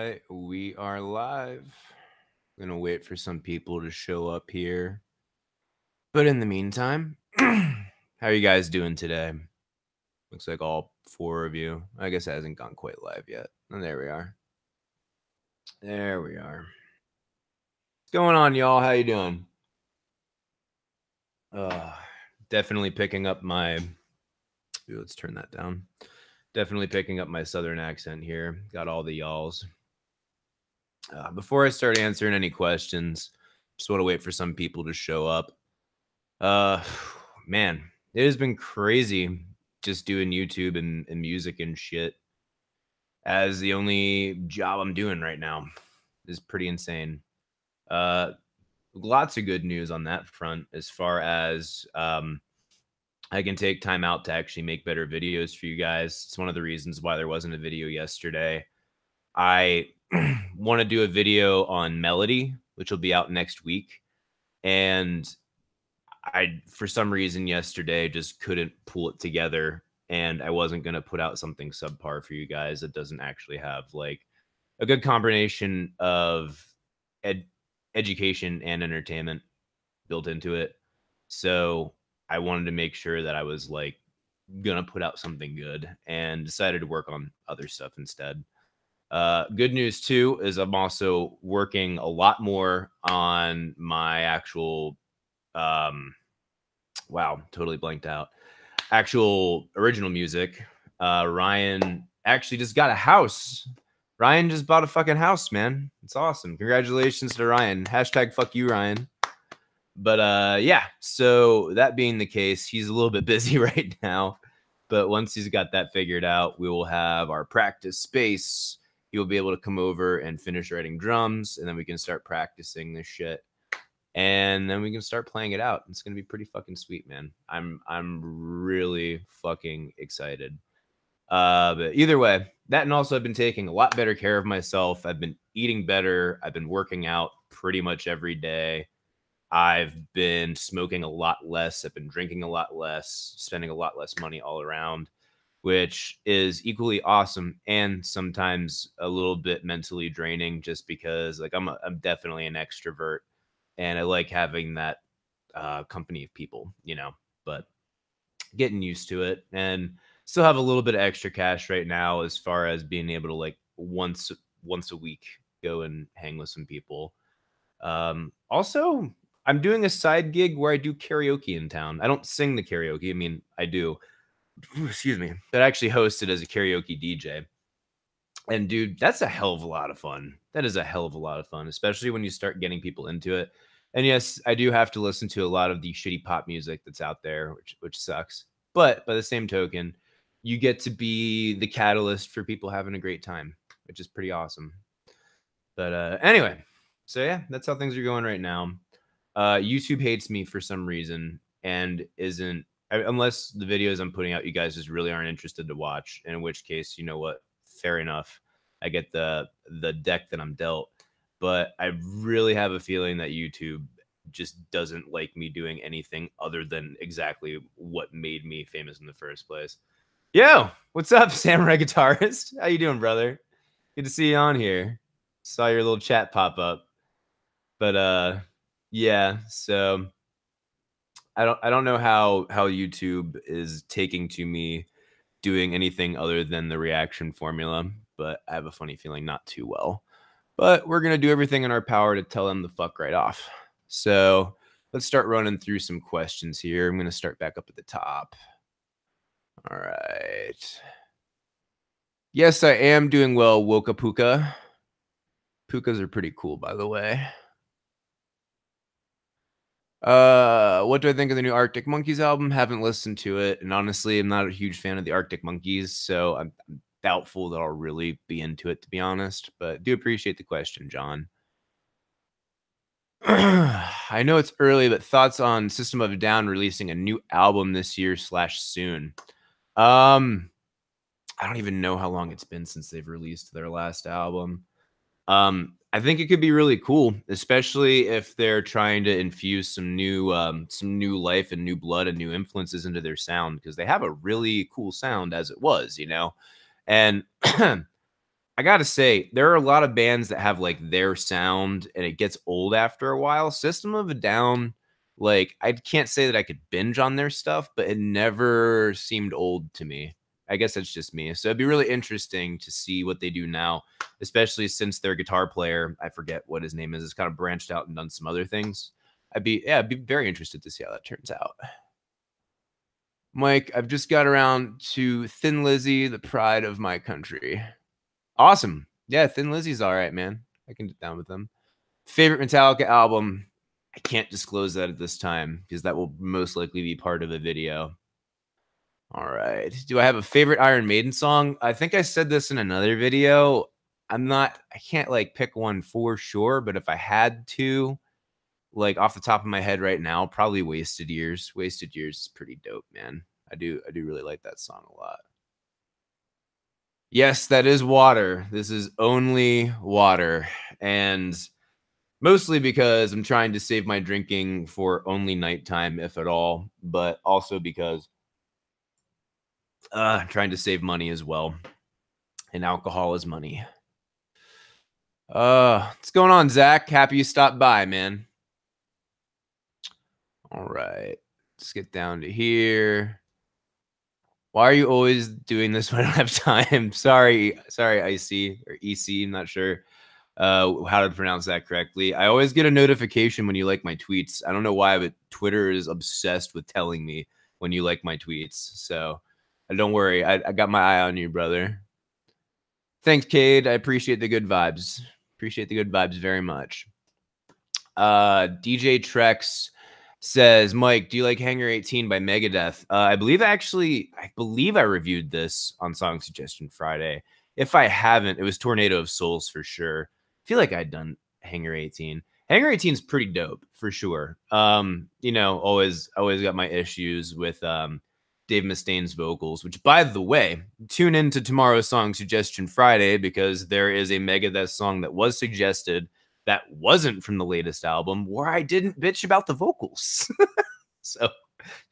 right, we are live. I'm gonna wait for some people to show up here. But in the meantime, how are you guys doing today? Looks like all four of you. I guess it hasn't gone quite live yet. And there we are. There we are. What's going on, y'all? How you doing? Definitely picking up my. Ooh, let's turn that down. Definitely picking up my southern accent here. Got all the y'alls. Before I start answering any questions, just want to wait for some people to show up. Man, it has been crazy just doing YouTube and music and shit as the only job I'm doing right now. Is pretty insane. Lots of good news on that front as far as I can take time out to actually make better videos for you guys. It's one of the reasons why there wasn't a video yesterday. I want to do a video on melody, which will be out next week. And I, for some reason, yesterday just couldn't pull it together. And I wasn't going to put out something subpar for you guys that doesn't actually have like a good combination of education and entertainment built into it. So I wanted to make sure that I was like gonna put out something good and decided to work on other stuff instead. Good news too is I'm also working a lot more on my actual wow, totally blanked out. Actual original music. Ryan actually just got a house. Ryan just bought a fucking house, man. It's awesome. Congratulations to Ryan. Hashtag fuck you, Ryan. But yeah, so that being the case, he's a little bit busy right now. But once he's got that figured out, we will have our practice space. He will be able to come over and finish writing drums, and then we can start practicing this shit. And then we can start playing it out. It's gonna be pretty fucking sweet, man. I'm really fucking excited. But either way, that and also I've been taking a lot better care of myself. I've been eating better. I've been working out pretty much every day. I've been smoking a lot less. I've been drinking a lot less, spending a lot less money all around, which is equally awesome and sometimes a little bit mentally draining just because like I'm definitely an extrovert and I like having that company of people, you know, but getting used to it and still have a little bit of extra cash right now as far as being able to like once a week go and hang with some people. Also, I'm doing a side gig where I do karaoke in town. I don't sing the karaoke. I mean, I do. Excuse me. But I actually host it as a karaoke DJ. And dude, that's a hell of a lot of fun. That is a hell of a lot of fun, especially when you start getting people into it. And yes, I do have to listen to a lot of the shitty pop music that's out there, which sucks. But by the same token, you get to be the catalyst for people having a great time, which is pretty awesome. But anyway, so yeah, that's how things are going right now. YouTube hates me for some reason and isn't unless the videos I'm putting out you guys just really aren't interested to watch, and in which case, you know what? Fair enough. I get the deck that I'm dealt, but I really have a feeling that YouTube just doesn't like me doing anything other than exactly what made me famous in the first place. Yo, what's up, Samurai Guitarist? How you doing, brother? Good to see you on here. Saw your little chat pop up. But yeah, so I don't know how YouTube is taking to me doing anything other than the reaction formula, but I have a funny feeling not too well. But we're gonna do everything in our power to tell them the fuck right off. So let's start running through some questions here. I'm gonna start back up at the top. All right. Yes, I am doing well, Woka Puka. Pukas are pretty cool, by the way. What do I think of the new Arctic Monkeys album? Haven't listened to it, and honestly, I'm not a huge fan of the Arctic Monkeys, so I'm doubtful that I'll really be into it, to be honest. But do appreciate the question, John. I know it's early, but thoughts on System of a Down releasing a new album this year / soon? I don't even know how long it's been since they've released their last album. I think it could be really cool, especially if they're trying to infuse some new life and new blood and new influences into their sound, because they have a really cool sound as it was, you know. And I gotta say, there are a lot of bands that have like their sound and it gets old after a while. System of a Down, like I can't say that I could binge on their stuff, but it never seemed old to me. I guess that's just me. So it'd be really interesting to see what they do now, especially since their guitar player, I forget what his name is, has kind of branched out and done some other things. I'd be very interested to see how that turns out. Mike, I've just got around to Thin Lizzy, the pride of my country. Awesome. Yeah, Thin Lizzy's all right, man. I can get down with them. Favorite Metallica album? I can't disclose that at this time because that will most likely be part of a video. All right. Do I have a favorite Iron Maiden song? I think I said this in another video. I can't like pick one for sure, but if I had to, like off the top of my head right now, probably Wasted Years. Wasted Years is pretty dope, man. I do really like that song a lot. Yes, that is water. This is only water. And mostly because I'm trying to save my drinking for only nighttime, if at all, but also because I'm trying to save money as well. And alcohol is money. What's going on, Zach? Happy you stopped by, man. All right. Let's get down to here. Why are you always doing this when I don't have time? Sorry, IC or EC. I'm not sure how to pronounce that correctly. I always get a notification when you like my tweets. I don't know why, but Twitter is obsessed with telling me when you like my tweets. So don't worry. I got my eye on you, brother. Thanks, Cade. I appreciate the good vibes. Appreciate the good vibes very much. DJ Trex says, Mike, do you like Hangar 18 by Megadeth? I believe I reviewed this on Song Suggestion Friday. If I haven't, it was Tornado of Souls for sure. I feel like I'd done Hangar 18. Hangar 18 is pretty dope for sure. Always got my issues with Dave Mustaine's vocals, which by the way, tune into tomorrow's Song Suggestion Friday because there is a Megadeth song that was suggested that wasn't from the latest album where I didn't bitch about the vocals. So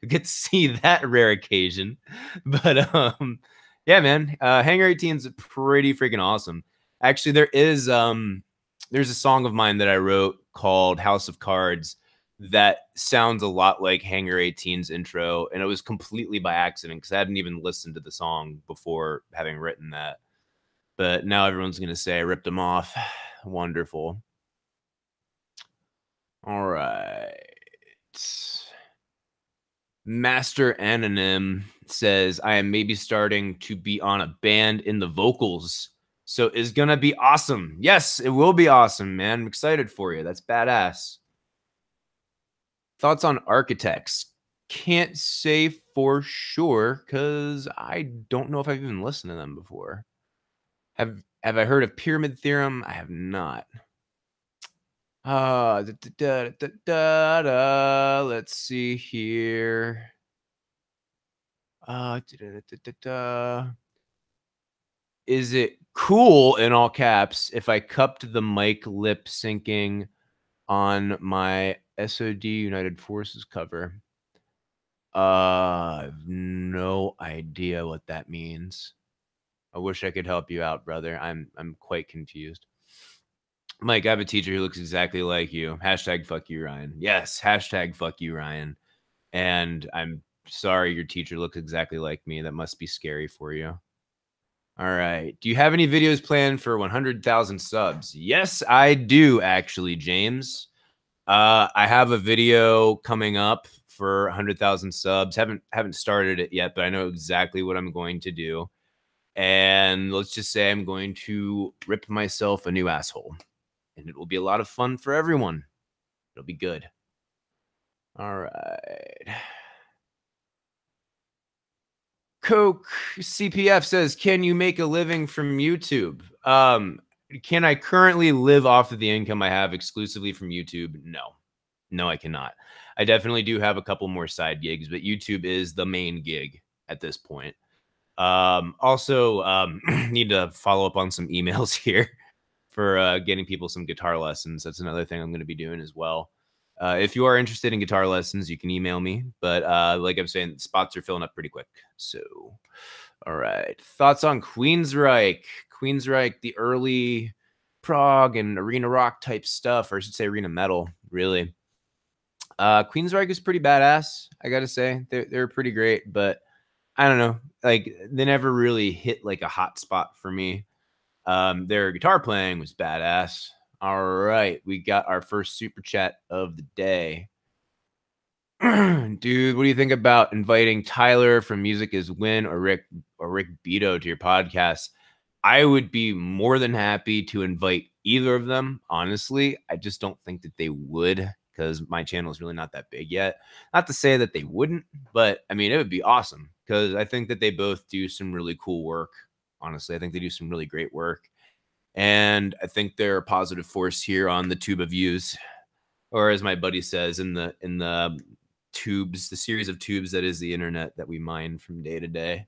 you get to see that rare occasion. But yeah, man, Hangar 18 is pretty freaking awesome. Actually, there's a song of mine that I wrote called House of Cards that sounds a lot like Hangar 18's intro, and it was completely by accident because I hadn't even listened to the song before having written that. But now everyone's gonna say I ripped them off. Wonderful. All right. Master Anonym says, I am maybe starting to be on a band in the vocals. So it's going to be awesome. Yes, it will be awesome, man. I'm excited for you. That's badass. Thoughts on Architects? Can't say for sure because I don't know if I've even listened to them before. Have I heard of Pyramid Theorem? I have not. Let's see here. Is it cool in all caps if I cupped the mic lip syncing on my SOD United Forces cover? I have no idea what that means. I wish I could help you out, brother. I'm quite confused. Mike, I have a teacher who looks exactly like you. Hashtag fuck you, Ryan. Yes, hashtag fuck you, Ryan. And I'm sorry your teacher looks exactly like me. That must be scary for you. All right. Do you have any videos planned for 100,000 subs? Yes, I do, actually, James. I have a video coming up for 100,000 subs. Haven't started it yet, but I know exactly what I'm going to do. And let's just say I'm going to rip myself a new asshole. And it will be a lot of fun for everyone. It'll be good. All right. Coke CPF says, can you make a living from YouTube? Can I currently live off of the income I have exclusively from YouTube? No, I cannot. I definitely do have a couple more side gigs, but YouTube is the main gig at this point. Also, need to follow up on some emails here for getting people some guitar lessons. That's another thing I'm going to be doing as well. If you are interested in guitar lessons, you can email me. But like I'm saying, spots are filling up pretty quick. So, all right. Thoughts on Queensryche? Queensryche, the early prog and arena rock type stuff, or I should say arena metal, really. Queensryche is pretty badass, I gotta say. They're pretty great, but I don't know. Like, they never really hit like a hot spot for me. Their guitar playing was badass. All right, we got our first super chat of the day. Dude, what do you think about inviting Tyler from Music Is Win or Rick Beto to your podcast? I would be more than happy to invite either of them. Honestly, I just don't think that they would, because my channel is really not that big yet. Not to say that they wouldn't, but I mean, it would be awesome because I think that they both do some really cool work. Honestly, I think they do some really great work. And I think they're a positive force here on the tube of views, or as my buddy says, in the tubes, the series of tubes that is the internet that we mine from day to day.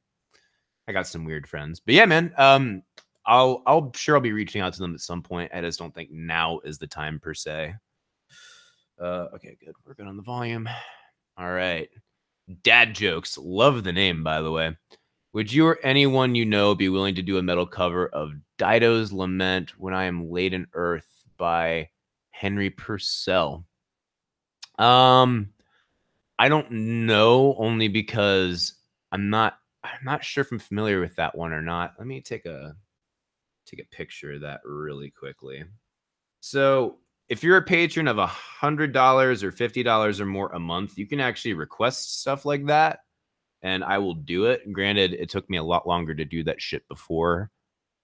I got some weird friends, but yeah, man. I'll be reaching out to them at some point. I just don't think now is the time per se. Okay, good. We're good on the volume. All right. Dad jokes. Love the name, by the way. Would you or anyone you know be willing to do a metal cover of Dido's Lament When I Am Laid in Earth by Henry Purcell? I don't know, only because I'm not sure if I'm familiar with that one or not. Let me take a picture of that really quickly. So if you're a patron of $100 or $50 or more a month, you can actually request stuff like that, and I will do it. Granted, it took me a lot longer to do that shit before,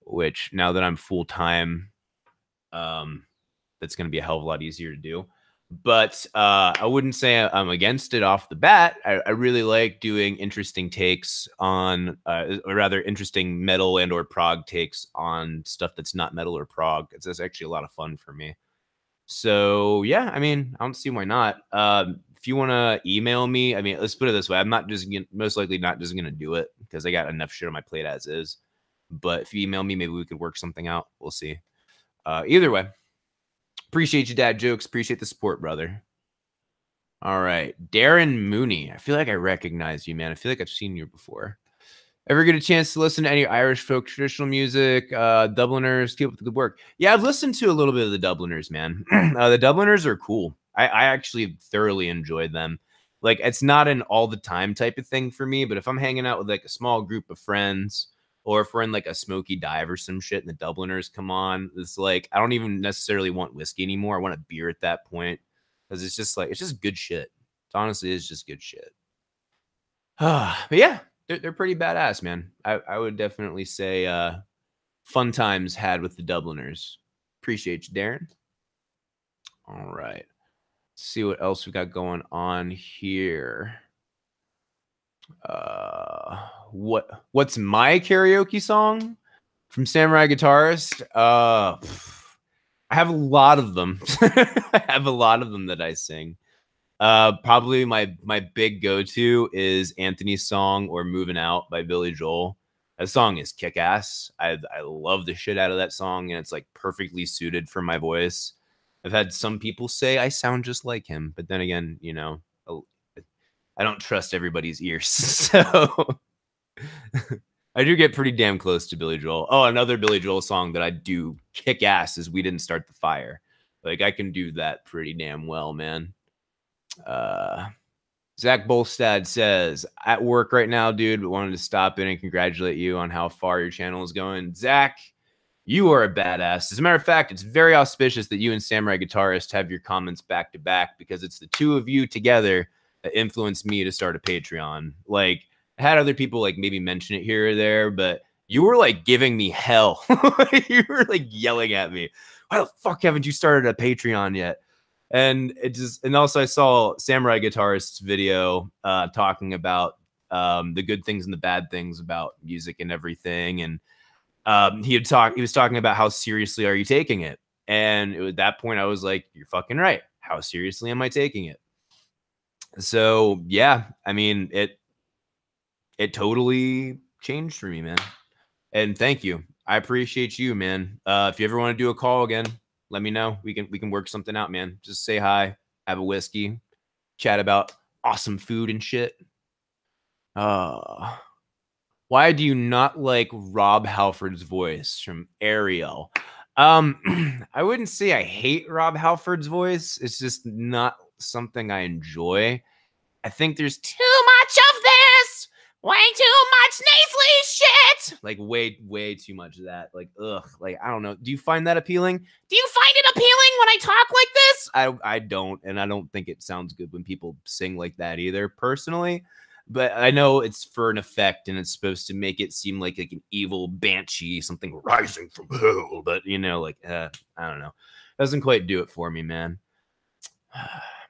which now that I'm full time, that's going to be a hell of a lot easier to do. But I wouldn't say I'm against it off the bat. I really like doing interesting takes on, or rather interesting metal and or prog takes on stuff that's not metal or prog. It's actually a lot of fun for me. So yeah, I mean, I don't see why not. If you want to email me, I mean, let's put it this way: I'm not just most likely not just gonna do it because I got enough shit on my plate as is. But if you email me, maybe we could work something out. We'll see. Either way, appreciate you, dad jokes. Appreciate the support, brother. All right, Darren Mooney. I feel like I recognize you, man. I feel like I've seen you before. Ever get a chance to listen to any Irish folk traditional music? Dubliners, keep up the good work. Yeah, I've listened to a little bit of the Dubliners, man. The Dubliners are cool. I actually thoroughly enjoyed them. Like, it's not an all the time type of thing for me, but if I'm hanging out with like a small group of friends, or if we're in like a smoky dive or some shit and the Dubliners come on, it's like I don't even necessarily want whiskey anymore. I want a beer at that point because it's just like it's just good shit. It honestly is just good shit. But yeah, they're pretty badass, man. I would definitely say fun times had with the Dubliners. Appreciate you, Darren. All right. Let's see what else we got going on here. What's my karaoke song from Samurai Guitarist? I have a lot of them. I have a lot of them that I sing. Probably my big go-to is Anthony's song or Moving Out by Billy Joel. That song is kick-ass. I love the shit out of that song, and it's like perfectly suited for my voice. I've had some people say I sound just like him, but then again, you know, I don't trust everybody's ears. So I do get pretty damn close to Billy Joel. Oh, another Billy Joel song that I do kick ass is We Didn't Start the Fire. Like, I can do that pretty damn well, man. Zach Bolstad says, at work right now, dude, but wanted to stop in and congratulate you on how far your channel is going. Zach, you are a badass. As a matter of fact, it's very auspicious that you and Samurai Guitarist have your comments back to back, because it's the two of you together that influenced me to start a Patreon. Like, I had other people like maybe mention it here or there, but you were like giving me hell. You were like yelling at me. Why the fuck haven't you started a Patreon yet? And also I saw Samurai Guitarist's video talking about the good things and the bad things about music and everything. And he was talking about how seriously are you taking it? And at that point I was like, you're fucking right. How seriously am I taking it? So yeah, I mean, it totally changed for me, man. And thank you. I appreciate you, man. If you ever want to do a call again, let me know. We can work something out, man. Just say hi, have a whiskey, chat about awesome food and shit. Why do you not like Rob Halford's voice from Ariel? I wouldn't say I hate Rob Halford's voice. It's just not something I enjoy. I think there's too much of this, way too much nasally shit. Like way too much of that. Like, ugh. Like, I don't know. Do you find that appealing? Do you find it appealing when I talk like this? I don't, and I don't think it sounds good when people sing like that either, personally. But I know it's for an effect, and it's supposed to make it seem like an evil banshee, something rising from hell. But you know, like, I don't know. Doesn't quite do it for me, man.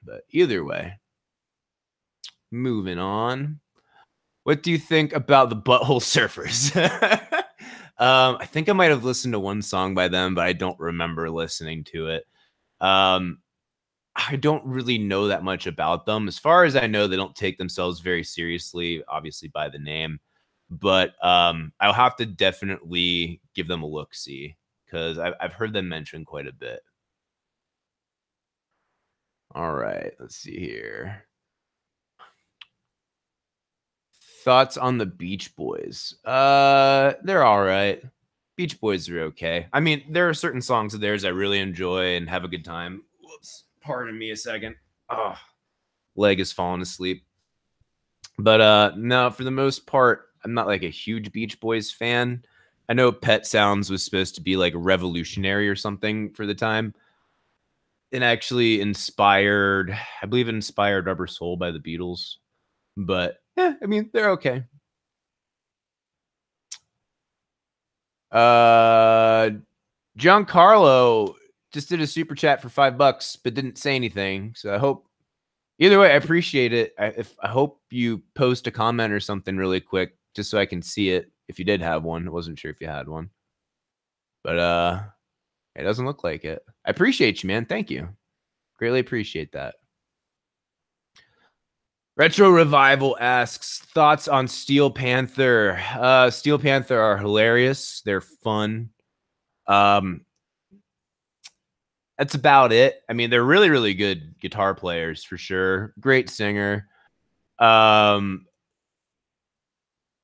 But either way, moving on. What do you think about the Butthole Surfers? I think I might have listened to one song by them, but I don't remember listening to it. I don't really know that much about them. As far as I know, they don't take themselves very seriously, obviously by the name. But I'll have to definitely give them a look-see because I've heard them mentioned quite a bit. All right, let's see here. Thoughts on the Beach Boys? They're all right. Beach Boys are okay. I mean, there are certain songs of theirs I really enjoy and have a good time. Whoops. Pardon me a second. Oh, leg is falling asleep. But no, for the most part, I'm not like a huge Beach Boys fan. I know Pet Sounds was supposed to be like revolutionary or something for the time. It actually inspired, I believe it inspired Rubber Soul by the Beatles. But yeah, I mean, they're okay. Giancarlo just did a super chat for $5, but didn't say anything. So I hope either way, I appreciate it. I hope you post a comment or something really quick, just so I can see it. If you did have one, I wasn't sure if you had one, but it doesn't look like it. I appreciate you, man. Thank you. Greatly appreciate that. Retro Revival asks thoughts on Steel Panther. Steel Panther are hilarious. They're fun. That's about it. I mean, they're really, really good guitar players for sure. Great singer.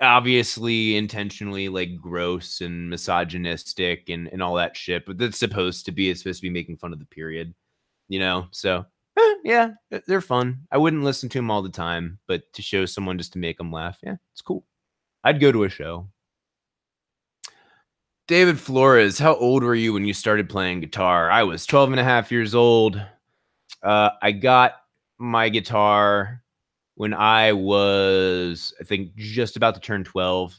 Obviously intentionally like gross and misogynistic and all that shit, but that's supposed to be, it's supposed to be making fun of the period, you know? So yeah, they're fun. I wouldn't listen to them all the time, but to show someone just to make them laugh, yeah, it's cool. I'd go to a show. David Flores, how old were you when you started playing guitar? I was 12 and a half years old. I got my guitar when I was, I think, just about to turn 12.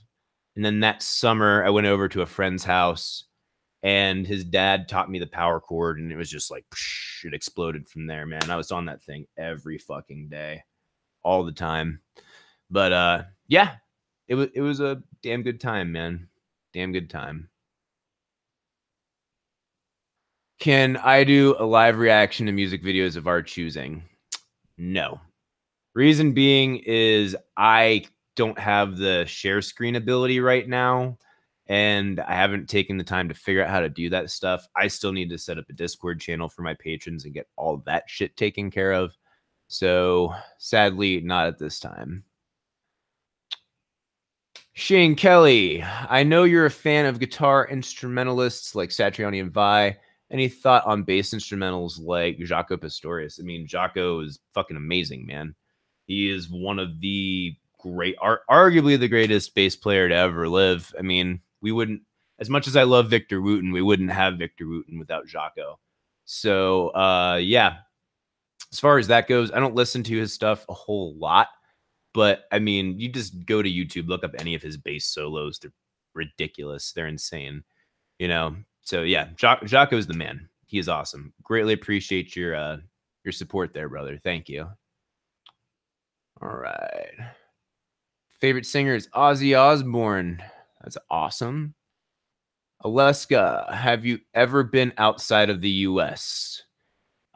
And then that summer, I went over to a friend's house and his dad taught me the power chord. And it was just like, psh, it exploded from there, man. I was on that thing every fucking day, all the time. But yeah, it was a damn good time, man. Damn good time. Can I do a live reaction to music videos of our choosing? No. Reason being is I don't have the share screen ability right now, and I haven't taken the time to figure out how to do that stuff. I still need to set up a Discord channel for my patrons and get all that shit taken care of. So sadly, not at this time. Shane Kelly, I know you're a fan of guitar instrumentalists like Satriani and Vi. Any thought on bass instrumentals like Jaco Pastorius? I mean, Jaco is fucking amazing, man. He is one of the great, arguably the greatest bass player to ever live. I mean, we wouldn't, as much as I love Victor Wooten, we wouldn't have Victor Wooten without Jaco. So, yeah, as far as that goes, I don't listen to his stuff a whole lot. But I mean, you just go to YouTube, look up any of his bass solos. They're ridiculous. They're insane, you know? So yeah, Jaco is the man. He is awesome. Greatly appreciate your support there, brother. Thank you. All right. Favorite singer is Ozzy Osbourne. That's awesome. Aleska, have you ever been outside of the US?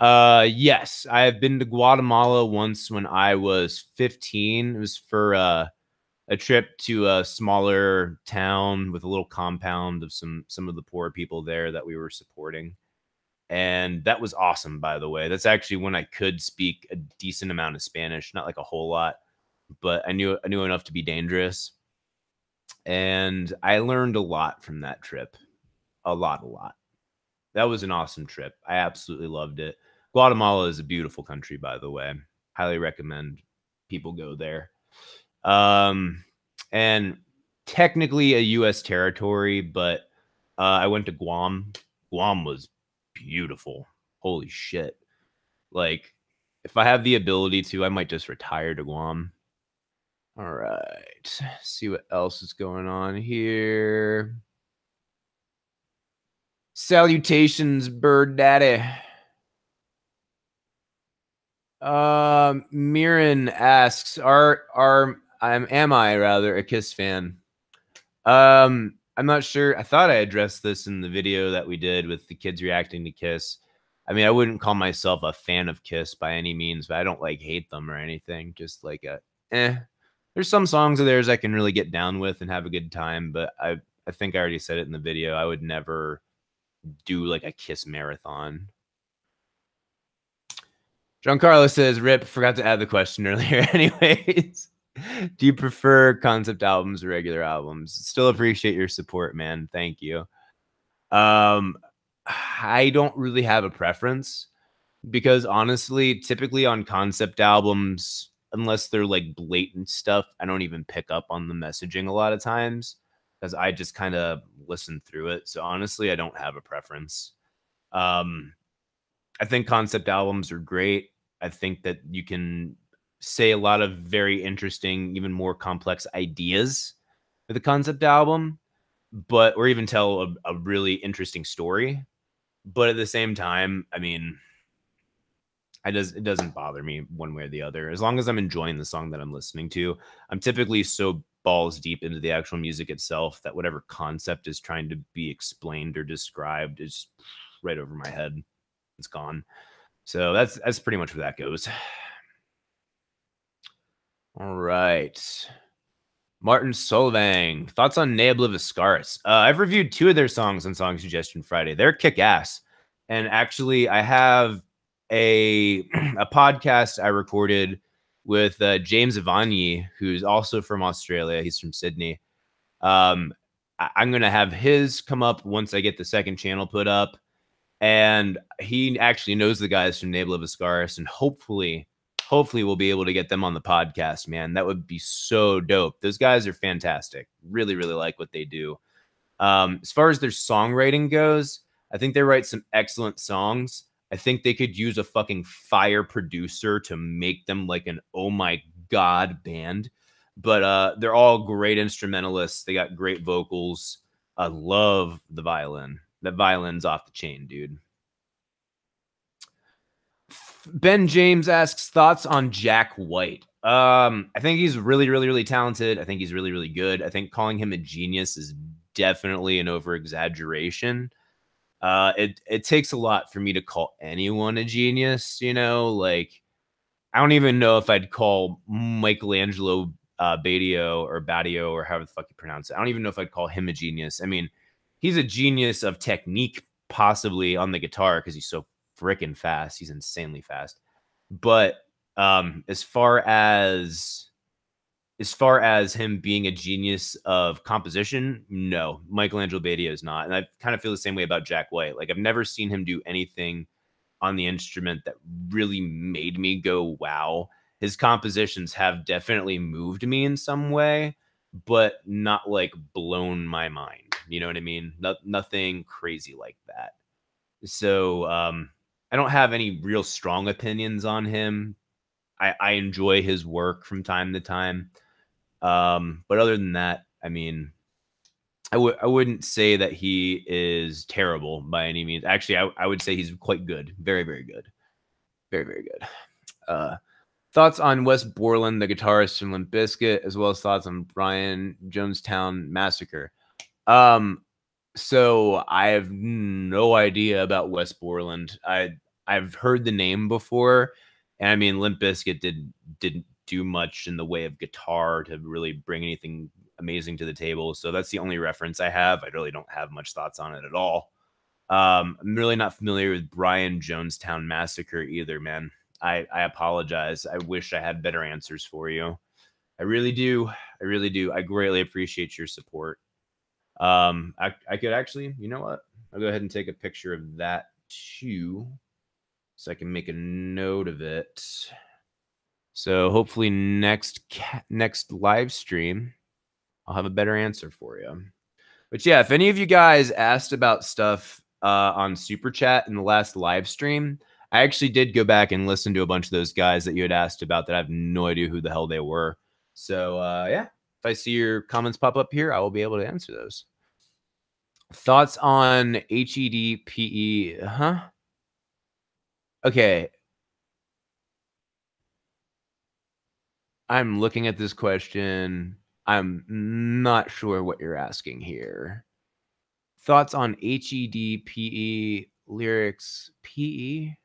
Yes, I have been to Guatemala once when I was 15. It was for a trip to a smaller town with a little compound of some of the poor people there that we were supporting. And that was awesome, by the way. That's actually when I could speak a decent amount of Spanish, not like a whole lot, but I knew enough to be dangerous. and I learned a lot from that trip. A lot. That was an awesome trip. I absolutely loved it. Guatemala is a beautiful country, by the way. Highly recommend people go there. And technically a U.S. territory, but I went to Guam. Guam was beautiful. Holy shit. Like, if I have the ability to, I might just retire to Guam. All right. See what else is going on here. Salutations, Bird Daddy. Mirren asks, am I rather a Kiss fan? I'm not sure. I thought I addressed this in the video that we did with the kids reacting to Kiss. I mean, I wouldn't call myself a fan of Kiss by any means, but I don't like hate them or anything. Just like there's some songs of theirs I can really get down with and have a good time, but I think I already said it in the video. I would never do like a Kiss marathon. Giancarlo says, "Rip, forgot to add the question earlier." Anyways, do you prefer concept albums or regular albums? Still appreciate your support, man. Thank you. I don't really have a preference because honestly, typically on concept albums, unless they're like blatant stuff, I don't even pick up on the messaging a lot of times because I just kind of listen through it. So honestly, I don't have a preference. I think concept albums are great. I think that you can say a lot of very interesting, even more complex ideas with a concept album, but or even tell a really interesting story. But at the same time, I mean, it doesn't bother me one way or the other. As long as I'm enjoying the song that I'm listening to, I'm typically so balls deep into the actual music itself that whatever concept is trying to be explained or described is right over my head. It's gone. So that's pretty much where that goes. All right. Martin Solveig, thoughts on Ne Obliviscaris? I've reviewed 2 of their songs on Song Suggestion Friday. They're kick ass. And actually, I have a podcast I recorded with James Ivanyi, who's also from Australia. He's from Sydney. I'm going to have his come up once I get the second channel put up. And he actually knows the guys from Ne Obliviscaris, and hopefully we'll be able to get them on the podcast, man. That would be so dope. Those guys are fantastic. Really, really like what they do. As far as their songwriting goes, I think they write some excellent songs. I think they could use a fucking fire producer to make them like an oh my god band. But they're all great instrumentalists. They got great vocals. I love the violin. That violin's off the chain, dude. Ben James asks thoughts on Jack White. I think he's really, really, really talented. I think he's really, really good. I think calling him a genius is definitely an over exaggeration. It takes a lot for me to call anyone a genius. You know, like I don't even know if I'd call Michelangelo Badio or however the fuck you pronounce it. I don't even know if I'd call him a genius. I mean, he's a genius of technique, possibly on the guitar because he's so freaking fast. He's insanely fast. But as far as him being a genius of composition, no, Michelangelo Badio is not. And I kind of feel the same way about Jack White. Like I've never seen him do anything on the instrument that really made me go, wow. His compositions have definitely moved me in some way, but not like blown my mind. You know what I mean? Nothing crazy like that. So I don't have any real strong opinions on him. I enjoy his work from time to time. But other than that, I mean, I wouldn't say that he is terrible by any means. Actually, I would say he's quite good. Very, very good. Very, very good. Thoughts on Wes Borland, the guitarist from Limp Bizkit, as well as thoughts on Brian Jonestown Massacre. So I have no idea about Wes Borland. I've heard the name before, and I mean Limp Bizkit didn't do much in the way of guitar to really bring anything amazing to the table. So that's the only reference I have. I really don't have much thoughts on it at all. I'm really not familiar with Brian Jonestown Massacre either, man. I apologize. I wish I had better answers for you. I really do. I really do. I greatly appreciate your support. I could actually, you know what? I'll go ahead and take a picture of that too, so I can make a note of it. So hopefully next live stream, I'll have a better answer for you. But yeah, if any of you guys asked about stuff on Super Chat in the last live stream, I actually did go back and listen to a bunch of those guys that you had asked about that I have no idea who the hell they were. So yeah, if I see your comments pop up here, I will be able to answer those. Thoughts on HEDPE? Huh? Okay. I'm looking at this question. I'm not sure what you're asking here. Thoughts on HEDPE lyrics? PE?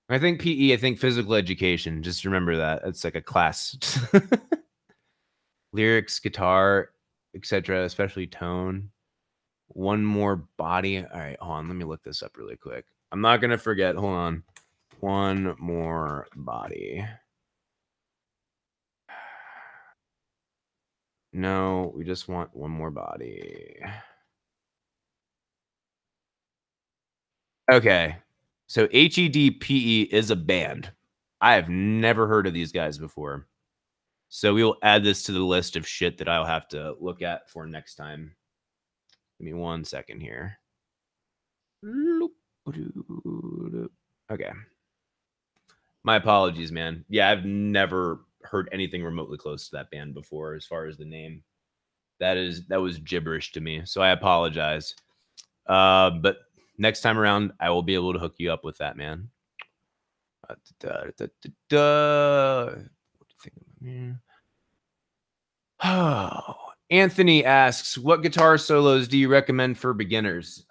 I think PE, I think physical education. Just remember that. It's like a class. Lyrics, guitar, etc., especially tone. One more body. All right, hold on. Let me look this up really quick. I'm not going to forget. Hold on. One more body. No, we just want one more body. Okay. So HEDPE is a band. I have never heard of these guys before. So we will add this to the list of shit that I'll have to look at for next time. Give me 1 second here. Okay. My apologies, man. Yeah, I've never heard anything remotely close to that band before as far as the name. That was gibberish to me. So I apologize. But next time around, I will be able to hook you up with that, man. Oh, Anthony asks, what guitar solos do you recommend for beginners?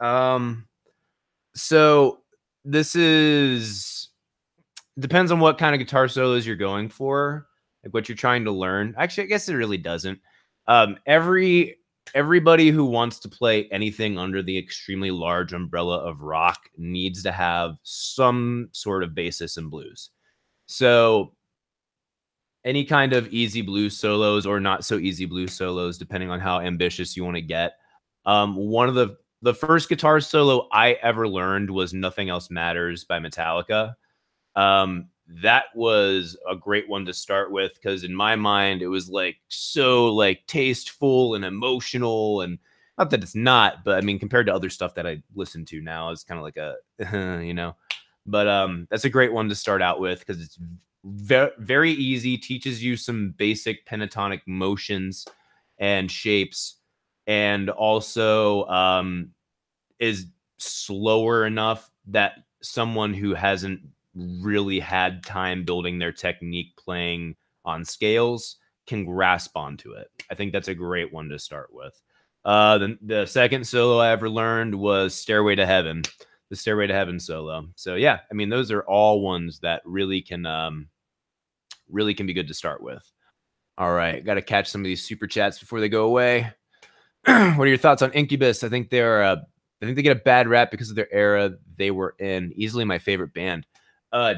So this depends on what kind of guitar solos you're going for, like what you're trying to learn. Actually, I guess it really doesn't. Everybody who wants to play anything under the extremely large umbrella of rock needs to have some sort of basis in blues. So any kind of easy blues solos or not so easy blues solos, depending on how ambitious you want to get. One of the first guitar solo I ever learned was Nothing Else Matters by Metallica. That was a great one to start with because in my mind it was like so like tasteful and emotional, and not that it's not, but I mean compared to other stuff that I listen to now, it's kind of like a you know. But that's a great one to start out with because it's very easy, teaches you some basic pentatonic motions and shapes, and also is slower enough that someone who hasn't really had time building their technique playing on scales can grasp onto it. I think that's a great one to start with. The second solo I ever learned was Stairway to Heaven, the Stairway to Heaven solo. So yeah, I mean, those are all ones that really can be good to start with. All right, got to catch some of these super chats before they go away. What are your thoughts on Incubus? I think they get a bad rap because of their era they were in. Easily my favorite band.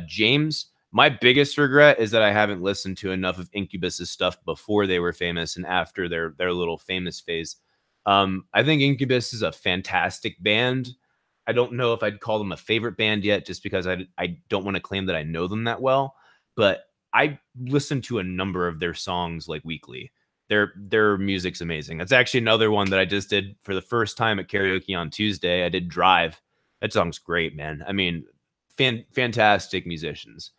James, my biggest regret is that I haven't listened to enough of Incubus's stuff before they were famous and after their little famous phase. I think Incubus is a fantastic band. I don't know if I'd call them a favorite band yet, just because I don't want to claim that I know them that well. But I listen to a number of their songs like weekly. Their music's amazing. That's actually another one that I just did for the first time at karaoke on Tuesday. I did Drive. That song's great, man. I mean, fantastic musicians.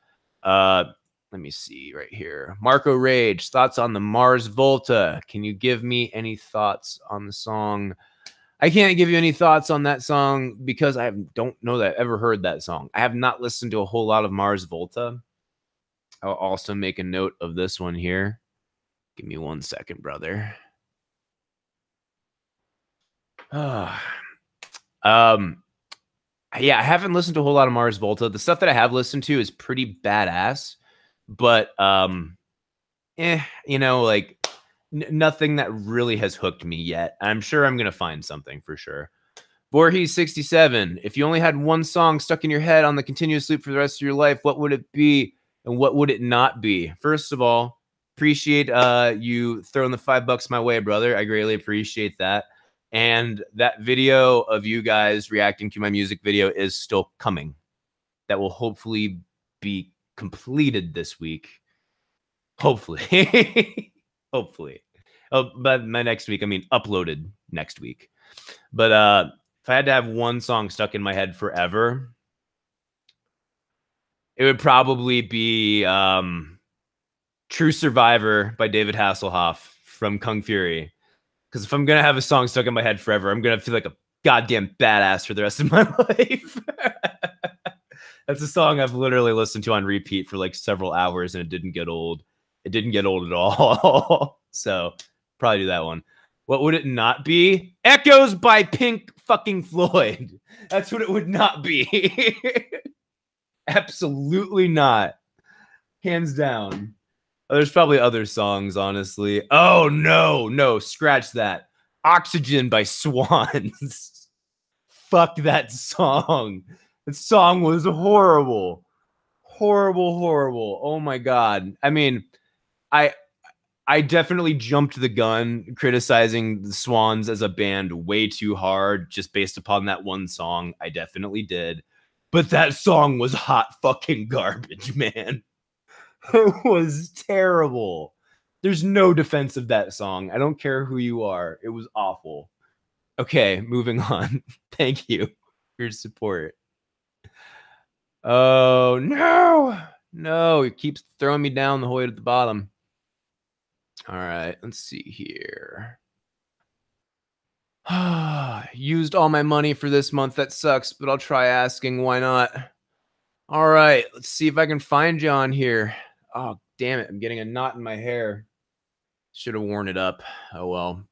Let me see right here. Marco Rage, thoughts on the Mars Volta. Can you give me any thoughts on the song? I can't give you any thoughts on that song because I don't know that I've ever heard that song. I have not listened to a whole lot of Mars Volta. I'll also make a note of this one here. Give me 1 second, brother. Yeah, I haven't listened to a whole lot of Mars Volta. The stuff that I have listened to is pretty badass, but you know, like nothing that really has hooked me yet. I'm sure I'm gonna find something for sure. Voorhees 67. If you only had one song stuck in your head on the continuous loop for the rest of your life, what would it be and what would it not be? First of all, appreciate you throwing the $5 my way, brother. I greatly appreciate that. And that video of you guys reacting to my music video is still coming. That will hopefully be completed this week. Hopefully. Hopefully. Oh, but my next week, I mean uploaded next week. But if I had to have one song stuck in my head forever, it would probably be True Survivor by David Hasselhoff from Kung Fury. Because if I'm going to have a song stuck in my head forever, I'm going to feel like a goddamn badass for the rest of my life. That's a song I've literally listened to on repeat for like several hours, and it didn't get old. It didn't get old at all. So probably do that one. What would it not be? Echoes by Pink fucking Floyd. That's what it would not be. Absolutely not. Hands down. There's probably other songs, honestly. Oh, no, scratch that. Oxygen by Swans. Fuck that song. That song was horrible. Horrible. Oh my God. I mean, I definitely jumped the gun criticizing the Swans as a band way too hard just based upon that one song. I definitely did. But that song was hot fucking garbage, man. It was terrible. There's no defense of that song. I don't care who you are. It was awful. Okay, moving on. Thank you for your support. Oh, no. It keeps throwing me down the hole at the bottom. All right, let's see here. Used all my money for this month. That sucks, but I'll try asking. Why not? All right, let's see if I can find you on here. Oh, damn it. I'm getting a knot in my hair. Should have worn it up. Oh, well.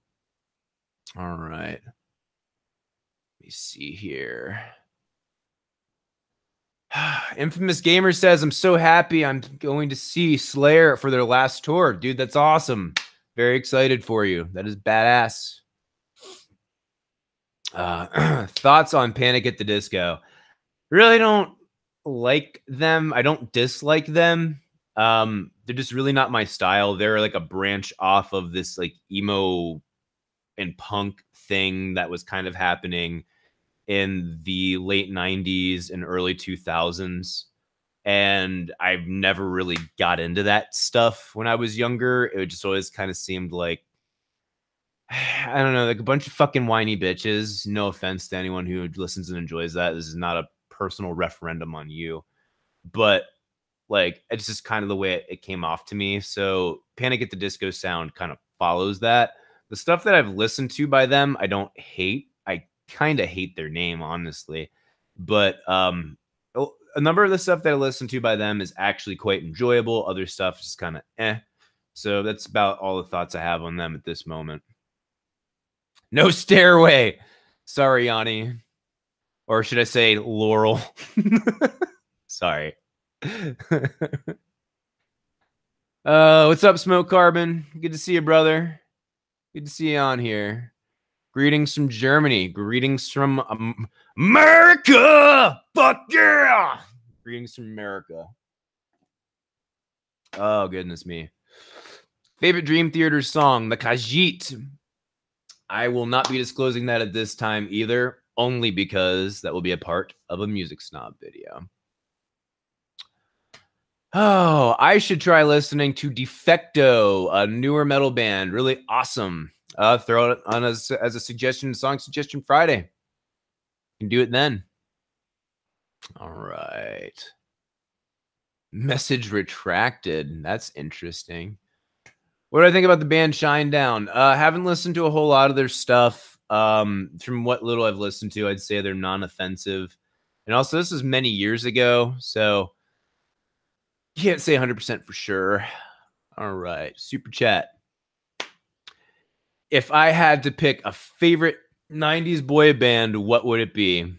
All right. Let me see here. Infamous Gamer says, I'm so happy I'm going to see Slayer for their last tour. Dude, that's awesome. Very excited for you. That is badass. Thoughts on Panic at the Disco? Really don't like them. I don't dislike them. They're just really not my style. They're like a branch off of this like emo and punk thing that was kind of happening in the late 90s and early 2000s. And I've never really got into that stuff when I was younger. It just always kind of seemed like, I don't know, like a bunch of fucking whiny bitches. No offense to anyone who listens and enjoys that. This is not a personal referendum on you. But like, it's just kind of the way it came off to me. So Panic at the Disco sound kind of follows that. The stuff that I've listened to by them, I don't hate. I kind of hate their name, honestly. But a number of the stuff that I listen to by them is actually quite enjoyable. Other stuff is just kind of eh. So that's about all the thoughts I have on them at this moment. No Stairway. Sorry, Yanni. Or should I say Laurel? Sorry. What's up, Smoke Carbon? Good to see you, brother. Good to see you on here. Greetings from Germany. Greetings from America. Fuck yeah. Greetings from America. Oh, goodness me. Favorite Dream Theater song, the Khajiit. I will not be disclosing that at this time either, only because that will be a part of a Music Snob video. Oh, I should try listening to Defecto, a newer metal band. Really awesome. Throw it on as a suggestion, song suggestion Friday. You can do it then. All right. Message retracted. That's interesting. What do I think about the band Shinedown? Haven't listened to a whole lot of their stuff. From what little I've listened to, I'd say they're non-offensive. And also, this was many years ago, so can't say 100% for sure. All right, super chat. If I had to pick a favorite 90s boy band, what would it be?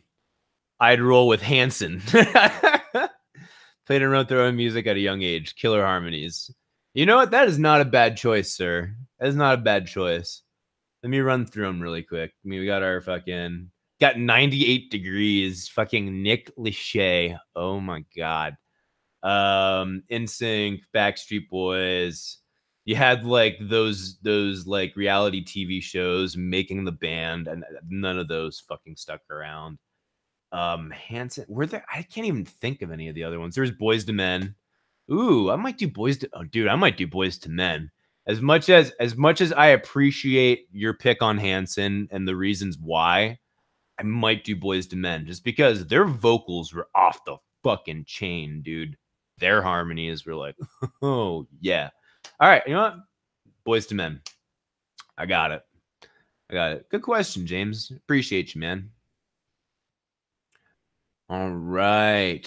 I'd roll with Hanson. Played and wrote their own music at a young age. Killer harmonies. You know what? That is not a bad choice, sir. That is not a bad choice. Let me run through them really quick. I mean, we got our fucking... Got 98 Degrees. Fucking Nick Lachey. Oh, my God. NSYNC, Backstreet Boys. You had like those like reality TV shows making the band, and none of those fucking stuck around. Hanson, were there? I can't even think of any of the other ones. There was Boys to Men. Ooh, I might do Boys to. Oh, dude, I might do Boys to Men. As much as I appreciate your pick on Hanson and the reasons why, I might do Boys to Men just because their vocals were off the fucking chain, dude. Their harmonies were like, oh yeah. All right, you know what? Boys to Men. I got it. I got it. Good question, James. Appreciate you, man. All right.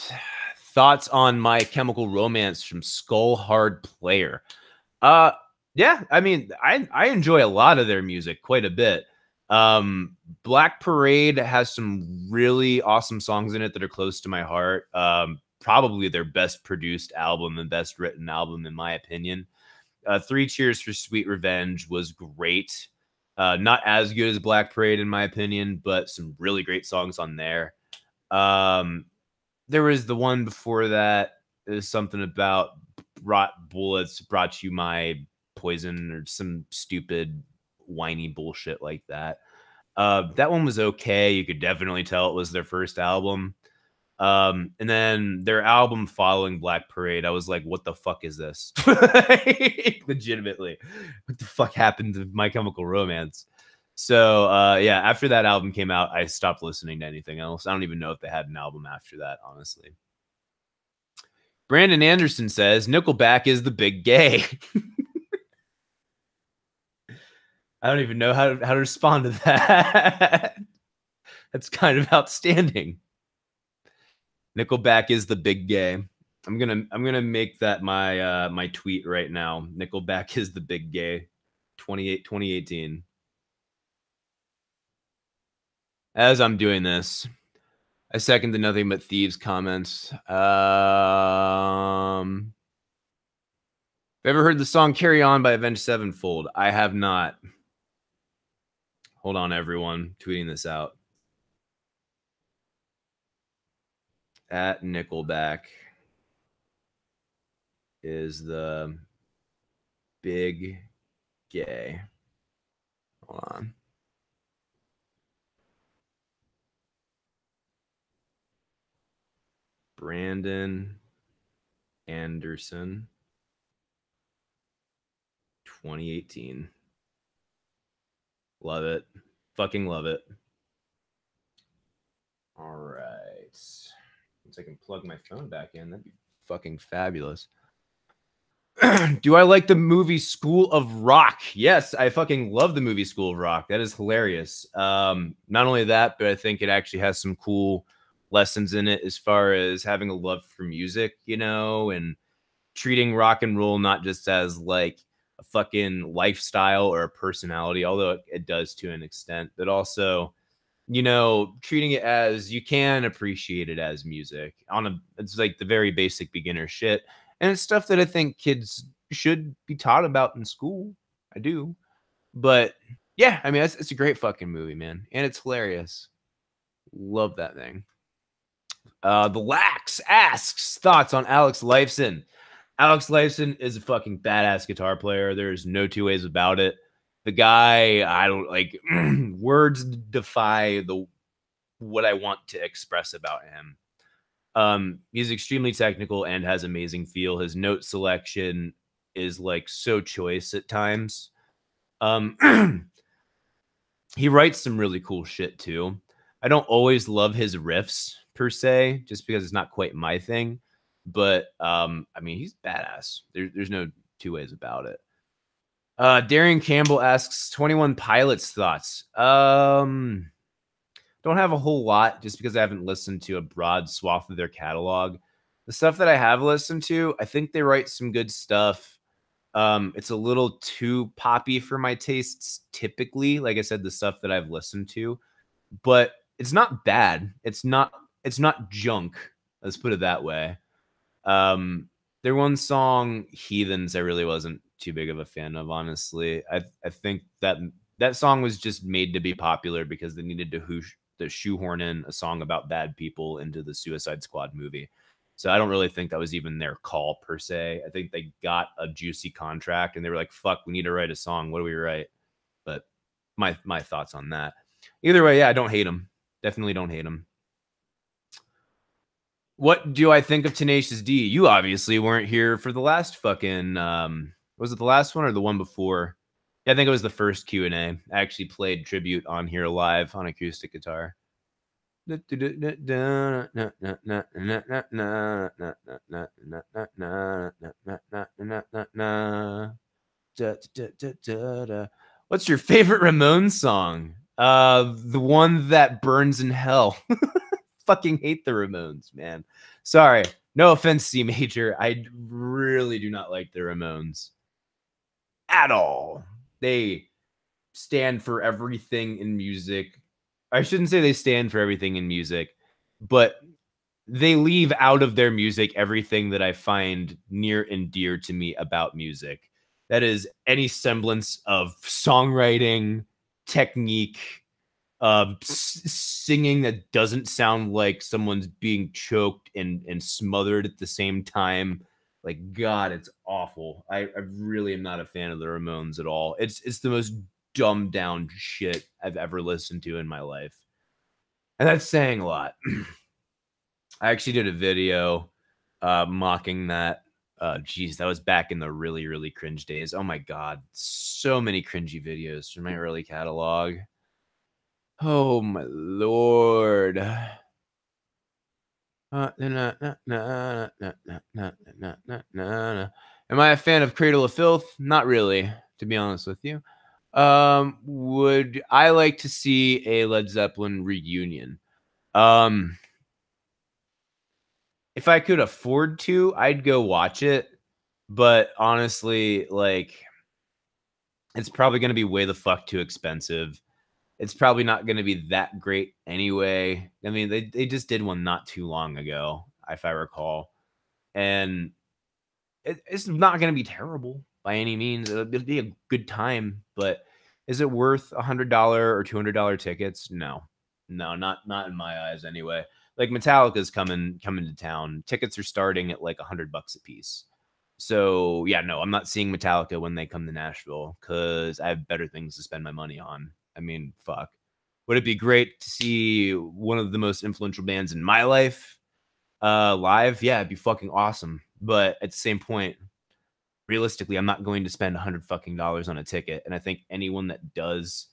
Thoughts on My Chemical Romance from Skull Hard Player. Uh yeah, I mean, I enjoy a lot of their music quite a bit. Black Parade has some really awesome songs in it that are close to my heart. Probably their best produced album and best written album in my opinion. Three Cheers for Sweet Revenge was great. Not as good as Black Parade in my opinion, but some really great songs on there. Um, there was the one before that. There's something about brought bullets, brought you my poison, or some stupid whiny bullshit like that. That one was okay. You could definitely tell it was their first album. And then their album following Black Parade, I was like, what the fuck is this? Legitimately. What the fuck happened to My Chemical Romance? So yeah, after that album came out, I stopped listening to anything else. I don't even know if they had an album after that, honestly. Brandon Anderson says Nickelback is the big gay. I don't even know how to respond to that. That's kind of outstanding. Nickelback is the big gay. I'm gonna make that my my tweet right now. Nickelback is the big gay. 2018. As I'm doing this, I second the Nothing But Thieves comments. Ever heard the song Carry On by Avenged Sevenfold? I have not. Hold on, everyone. Tweeting this out. At Nickelback is the big gay. Hold on. Brandon Anderson, 2018. Love it. Fucking love it. All right. Once I can plug my phone back in, that'd be fucking fabulous. Do I like the movie School of Rock? Yes, I fucking love the movie School of Rock. That is hilarious. Not only that, but I think it actually has some cool lessons in it as far as having a love for music, you know, and treating rock and roll not just as like a fucking lifestyle or a personality, although it does to an extent, but also, you know, treating it as you can appreciate it as music on a, it's like the very basic beginner shit. And it's stuff that I think kids should be taught about in school. I do. But yeah, I mean, it's a great fucking movie, man. And it's hilarious. Love that thing. The Lax asks thoughts on Alex Lifeson. Alex Lifeson is a fucking badass guitar player. There's no two ways about it. The guy, I don't like words defy the what I want to express about him. He's extremely technical and has amazing feel. His note selection is like so choice at times. He writes some really cool shit too. I don't always love his riffs per se, just because it's not quite my thing. But I mean, he's badass. There's no two ways about it. Darian Campbell asks 21 Pilots thoughts. Don't have a whole lot just because I haven't listened to a broad swath of their catalog. The stuff that I have listened to, I think they write some good stuff. It's a little too poppy for my tastes typically, like I said, the stuff that I've listened to, but it's not bad. It's not junk. Let's put it that way. Their one song, Heathens, I really wasn't too big of a fan of, honestly. I think that song was just made to be popular because they needed to shoehorn in a song about bad people into the Suicide Squad movie. So I don't really think that was even their call per se. I think they got a juicy contract and they were like, fuck, we need to write a song. What do we write? But my thoughts on that. Either way, yeah, I don't hate them. Definitely don't hate them. What do I think of Tenacious D? You obviously weren't here for the last fucking was it the last one or the one before? Yeah, I think it was the first Q&A. I actually played tribute on here live on acoustic guitar. What's your favorite Ramones song? The one that burns in hell. Fucking hate the Ramones, man. Sorry. No offense, C Major. I really do not like the Ramones at all. They stand for everything in music. I shouldn't say they stand for everything in music, but they leave out of their music everything that I find near and dear to me about music. That is any semblance of songwriting, technique, singing that doesn't sound like someone's being choked and smothered at the same time. Like, God, it's awful. I really am not a fan of the Ramones at all. It's the most dumbed down shit I've ever listened to in my life. And that's saying a lot. I actually did a video mocking that. Geez, that was back in the really, really cringe days. Oh my God. So many cringy videos from my early catalog. Oh my Lord. Am I a fan of Cradle of Filth? Not really, to be honest with you. Would I like to see a Led Zeppelin reunion? If I could afford to, I'd go watch it. But honestly, like, it's probably going to be way the fuck too expensive. It's probably not going to be that great anyway. I mean, they just did one not too long ago, if I recall. And it's not going to be terrible by any means. It'll be a good time, but is it worth $100 or $200 tickets? No, not in my eyes anyway. Like Metallica's coming to town. Tickets are starting at like $100 a piece. So yeah, no, I'm not seeing Metallica when they come to Nashville because I have better things to spend my money on. I mean, fuck. Would it be great to see one of the most influential bands in my life live? Yeah, it'd be fucking awesome. But at the same point, realistically, I'm not going to spend $100 on a ticket. And I think anyone that does,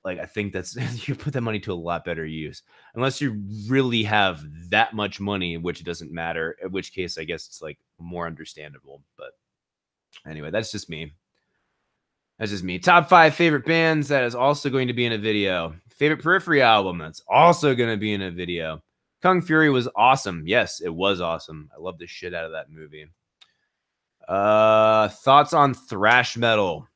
like, I think that's you put that money to a lot better use. Unless you really have that much money, which it doesn't matter. In which case, I guess it's like more understandable. But anyway, that's just me. That's just me. Top 5 favorite bands. That is also going to be in a video. Favorite Periphery album. That's also going to be in a video. Kung Fury was awesome. Yes, it was awesome. I love the shit out of that movie. Thoughts on thrash metal.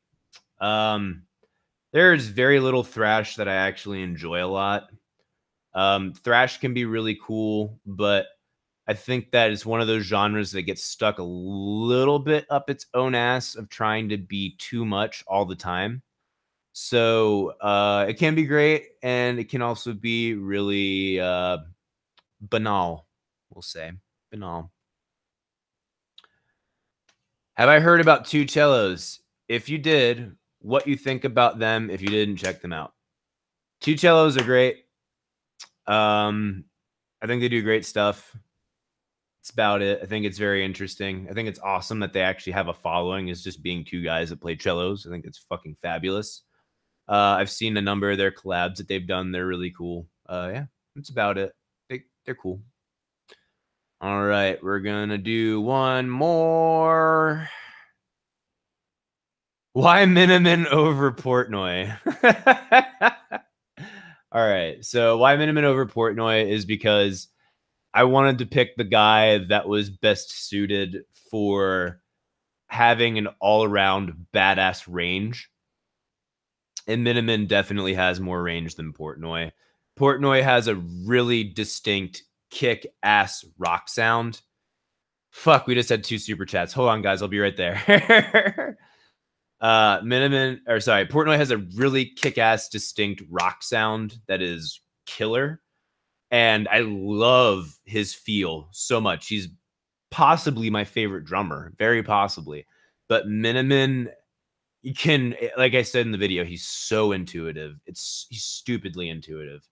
There's very little thrash that I actually enjoy a lot. Thrash can be really cool, but I think that it's one of those genres that gets stuck a little bit up its own ass of trying to be too much all the time. So it can be great, and it can also be really banal, we'll say. Banal. Have I heard about Two Cellos? If you did, what you think about them if you didn't check them out. Two Cellos are great. I think they do great stuff. That's about it. I think it's very interesting. I think it's awesome that they actually have a following as just being two guys that play cellos. I think it's fucking fabulous. I've seen a number of their collabs that they've done. They're really cool. Yeah, that's about it. They're cool. All right, we're gonna do one more. Why Miniman over Portnoy? All right, so why Miniman over Portnoy is because I wanted to pick the guy that was best suited for having an all-around badass range. And Miniman definitely has more range than Portnoy. Portnoy has a really distinct kick-ass rock sound. Fuck, we just had 2 super chats. Hold on, guys. I'll be right there. Portnoy has a really kick-ass distinct rock sound that is killer. And I love his feel so much. He's possibly my favorite drummer, very possibly. But Miniman, you can, like I said in the video, he's so intuitive. He's stupidly intuitive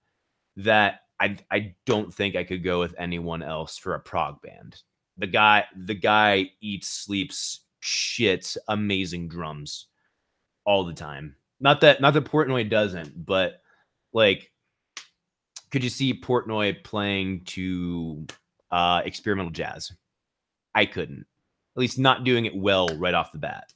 that I don't think I could go with anyone else for a prog band. The guy eats, sleeps, shits amazing drums all the time. Not that Portnoy doesn't, but like, could you see Portnoy playing to experimental jazz? I couldn't. At least not doing it well right off the bat.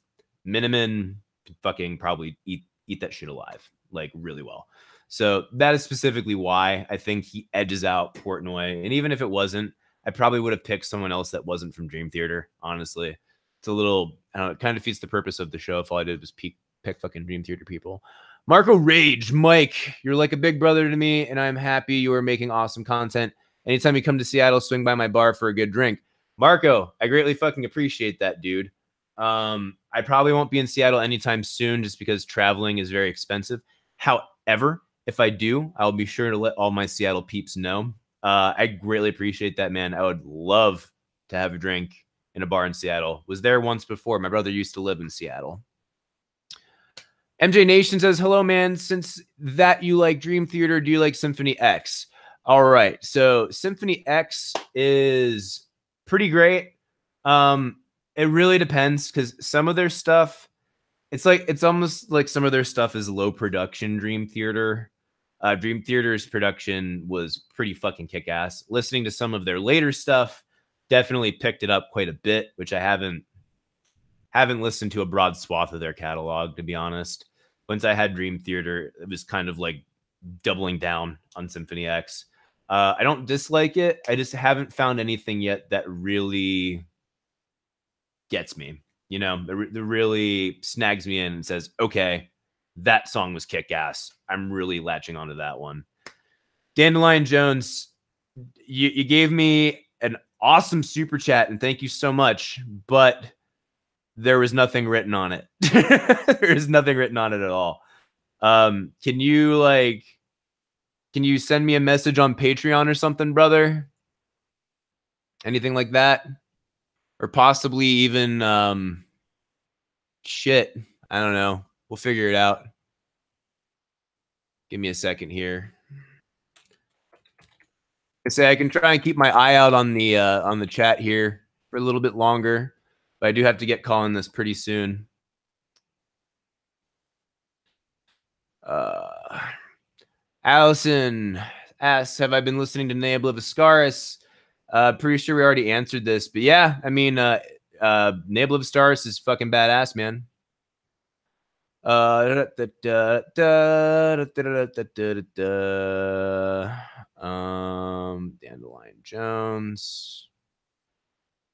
Miniman could fucking probably eat that shit alive, like really well. So that is specifically why I think he edges out Portnoy. And even if it wasn't, I probably would have picked someone else that wasn't from Dream Theater. Honestly, it's a little, I don't know, it kind of defeats the purpose of the show if all I did was pick fucking Dream Theater people. Marco Rage, Mike, you're like a big brother to me, and I'm happy you are making awesome content. Anytime you come to Seattle, swing by my bar for a good drink. Marco, I greatly fucking appreciate that, dude. I probably won't be in Seattle anytime soon just because traveling is very expensive. However, if I do, I'll be sure to let all my Seattle peeps know. I greatly appreciate that, man. I would love to have a drink in a bar in Seattle. Was there once before. My brother used to live in Seattle. MJ Nation says, hello, man. Since that you like Dream Theater, do you like Symphony X? All right. So Symphony X is pretty great. It really depends because some of their stuff, it's almost like some of their stuff is low production Dream Theater. Dream Theater's production was pretty fucking kick-ass. Listening to some of their later stuff definitely picked it up quite a bit, which I haven't listened to a broad swath of their catalog, to be honest. Once I had Dream Theater, it was kind of like doubling down on Symphony X. I don't dislike it. I just haven't found anything yet that really gets me. You know, that really snags me in and says, okay, that song was kick-ass. I'm really latching onto that one. Dandelion Jones, you gave me an awesome super chat, and thank you so much, but there was nothing written on it. There's nothing written on it at all. Can you send me a message on Patreon or something, brother? Anything like that? Or possibly even shit. I don't know. We'll figure it out. Give me a second here. I say I can try and keep my eye out on the chat here for a little bit longer, but I do have to get calling this pretty soon. Allison asks, have I been listening to Ne Obliviscaris? Pretty sure we already answered this, but yeah, I mean, Ne Obliviscaris is fucking badass, man. Dandelion Jones.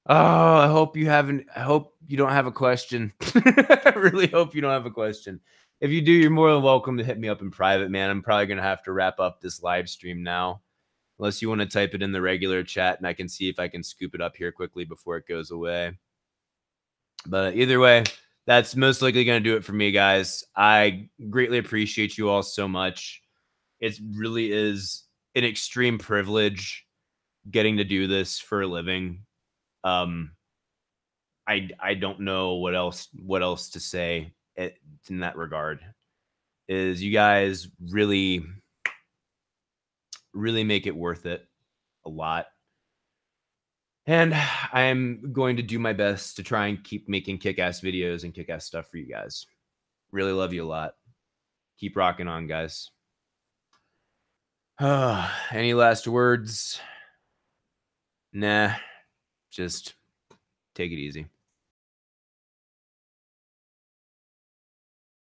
Oh, I hope you don't have a question. I really hope you don't have a question. If you do, you're more than welcome to hit me up in private, man. I'm probably going to have to wrap up this live stream now. Unless you want to type it in the regular chat and I can see if I can scoop it up here quickly before it goes away. But either way, that's most likely going to do it for me, guys. I greatly appreciate you all so much. It really is an extreme privilege getting to do this for a living. I don't know what else to say in that regard. Is you guys really make it worth it a lot. And I'm going to do my best to try and keep making kick-ass videos and kick-ass stuff for you guys. Really love you a lot. Keep rocking on, guys. Any last words? Nah, just take it easy.